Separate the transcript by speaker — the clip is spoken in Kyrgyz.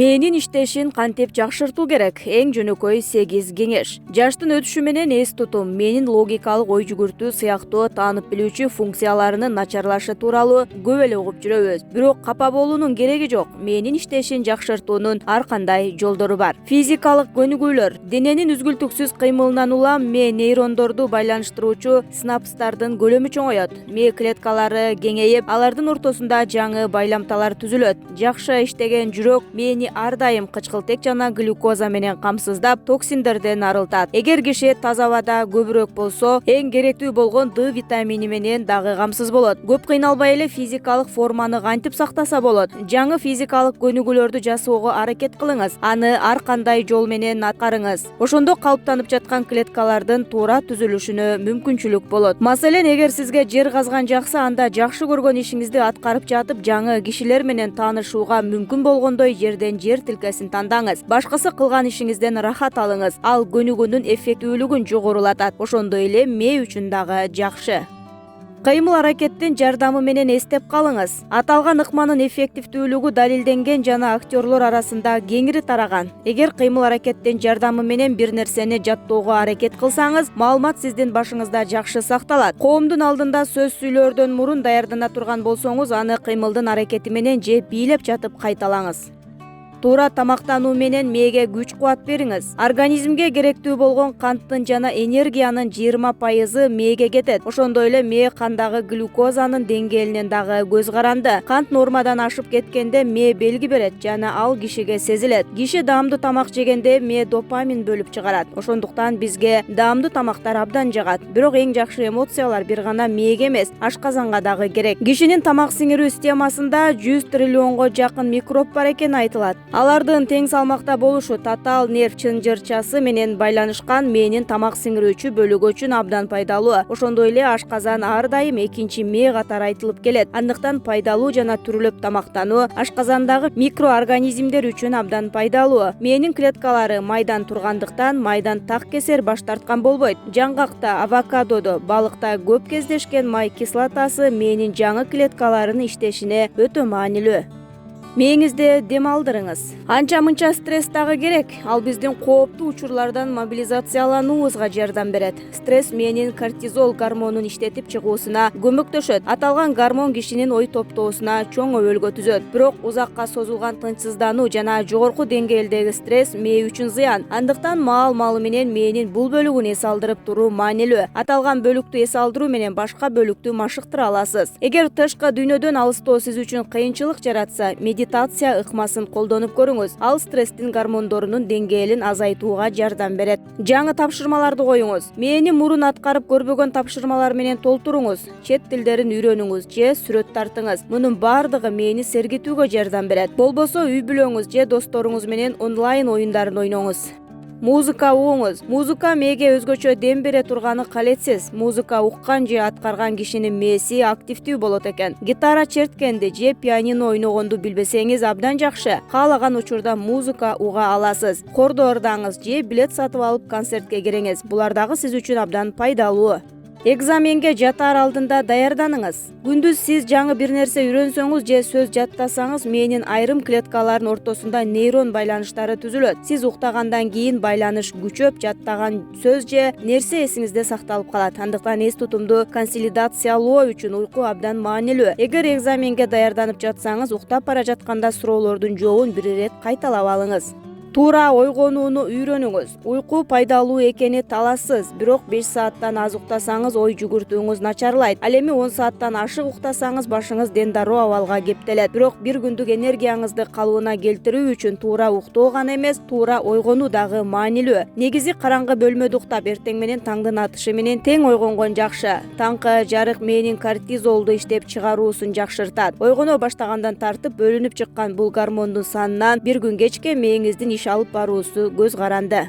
Speaker 1: мээнин иштешин кантип жакшыртуу керек? Эң жөнөкөй 8 кеңеш. Жаштын өтүшү менен эс тутум, мээнин логикалык ой жүгүртүү сыяктуу таанып билүүчү функцияларынын начарлашы тууралуу көп эле угуп жүрөбүз. Бирок капа болуунун кереги жок. Мээнин иштешин жакшыртуунун ар кандай жолдору бар. Физикалык көнүгүүлөр. Дененин үзгүлтүксүз кыймылынан улам мээ нейрондорду байланыштыруучу синапстардын көлөмү чоңоет. Мээ клеткалары кеңейип, алардын ортосунда жаңы байламталар түзүлөт. Жакшы иштеген жүрөк мээни ар дайым кычкылтек жана глюкоза менен камсыздап, токсиндерден арылтат. Эгер киши таза абада көбүрөөк болсо, эң керектүү болгон Д витамини менен дагы камсыз болот. Көп кыйналбай эле физикалык форманы кантип сактаса болот? Жаңы физикалык көнүгүүлөрдү жасоого аракет кылыңыз. Аны ар кандай жол менен аткарыңыз. Ошондо калыптанып жаткан клеткалардын туура түзүлүшүнө мүмкүнчүлүк болот. Маселен, эгер сизге жер казган жакса, анда жакшы көргөн ишиңизди аткарып жатып, жаңы кишилер менен таанышууга мүмкүн болгондой жерден жер тилкесин тандаңыз. Башкысы кылган ишиңизден рахат алыңыз. Ал көнүгүүнүн эффектүүлүгүн жогорулатат. Ошондой эле мээ үчүн дагы жакшы. Кыймыл аракеттин жардамы менен эстеп калыңыз. Аталган ыкманын эффективдүүлүгү далилденген жана актерлор арасында кеңири тараган. Эгер кыймыл аракеттин жардамы менен бир нерсени жаттоого аракет кылсаңыз, маалымат сиздин башыңызда жакшы сакталат. Коомдун алдында сөз сүйлөөрдөн мурун даярдана турган болсоңуз, аны кыймылдын аракети менен же бийлеп жатып кайталаңыз. Туура тамактануу менен мээге күч кубат бериңиз. Организмге керектүү болгон канттын жана энергиянын 20% мээге кетет. Ошондой эле мээ кандагы глюкозанын деңгээлинен дагы көз каранды. Кант нормадан ашып кеткенде мээ белги берет жана ал кишиге сезилет. Киши даамдуу тамак жегенде мээ допамин бөлүп чыгарат. Ошондуктан бизге даамдуу тамактар абдан жагат. Бирок эң жакшы эмоциялар бир гана мээге эмес, ашказанга дагы керек. Кишинин тамак сиңирүү системасында 100 триллионго жакын микроб бар экени айтылат. Алардын тең салмакта болушу татаал нерв чынжырчасы менен байланышкан мээнин тамак сиңирүүчү бөлүгү үчүн абдан пайдалуу. Ошондой эле ашказан ар дайым экинчи мээ катары айтылып келет. Андыктан пайдалуу жана түрүлөп тамактануу ашказандагы микроорганизмдер үчүн абдан пайдалуу. Мээнин клеткалары майдан тургандыктан майдан так кесер баш тарткан болбойт. Жаңгакта, авокадодо, балыкта көп кездешкен май кислотасы мээнин жаңы клеткаларынын иштешине өтө маанилүү. Мээңизде дем алдырыңыз. Анча-мынча стресс дагы керек. Ал биздин кооптуу учурлардан мобилизациялануубузга жардам берет. Стресс мээнин кортизол гормонун иштетип чыгуусуна көмөктөшөт. Аталган гормон кишинин ой топтоосуна чоң өбөлгө түзөт. Бирок узакка созулган тынчсыздануу жана жогорку деңгээлдеги стресс мээ үчүн зыян. Андыктан маал-маалы менен мээнин бул бөлүгүн эс алдырып туруу маанилүү. Аталган бөлүктү эс алдыруу менен башка бөлүктү машыктыра аласыз. Эгер тышкы дүйнөдөн алыстоо сиз үчүн кыйынчылык жаратса, медитация ыкмасын колдонуп көрүңүз. Ал стресстин гормондорунун деңгээлин азайтууга жардам берет. Жаңы тапшырмаларды коюңуз. Мээни мурун аткарып көрбөгөн тапшырмалар менен толтуруңуз. Чет тилдерин үйрөнүңүз же сүрөт тартыңыз. Мунун баардыгы мээни сергитүүгө жардам берет. Болбосо үй бүлөңүз же досторуңуз менен онлайн оюндарын ойноңуз. Музыка угуңуз. Музыка мээге өзгөчө дем бере турганы калетсиз. Музыка уккан же аткарган кишинин мээси активдүү болот экен. Гитара черткенди же пианино ойногонду билбесеңиз абдан жакшы. Каалаган учурда музыка уга аласыз. Хордо ырдаңыз же билет сатып алып концертке кириңиз. Булар дагы сиз үчүн абдан пайдалуу. Экзаменге жатаар алдында даярданыңыз. Күндүз сиз жаңы бир нерсе үйрөнсөңүз же сөз жаттасаңыз, мээнин айрым клеткаларынын ортосунда нейрон байланыштары түзүлөт. Сиз уктагандан кийин байланыш күчөп, жаттаган сөз же нерсе эсиңизде сакталып калат. Андыктан эс тутумду консолидациялоо үчүн уйку абдан маанилүү. Эгер экзаменге даярданып жатсаңыз, уктап бара жатканда суроолордун жообун бир ирет кайталап алыңыз. Туура ойгонууну үйрөнүңүз. Уйку пайдалуу экени талассыз, бирок 5 сааттан аз уктасаңыз ой жүгүртүүңүз начарлайт. Ал эми 10 сааттан ашык уктасаңыз башыңыз дендароо абалга кептелет. Бирок бир күндүк энергияңызды калыбына келтирүү үчүн туура уктоо гана эмес, туура ойгонуу дагы маанилүү. Негизи караңгы бөлмөдө уктап, эртең менен таңдын атышы менен тең ойгонгон жакшы. Таңкы жарык мээнин кортизолду иштеп чыгаруусун жакшыртат. Ойгоно баштагандан тартып бөлүнүп чыккан бул гормондун санынан бир күн кечке мээңиздин алып баруусу көз каранды.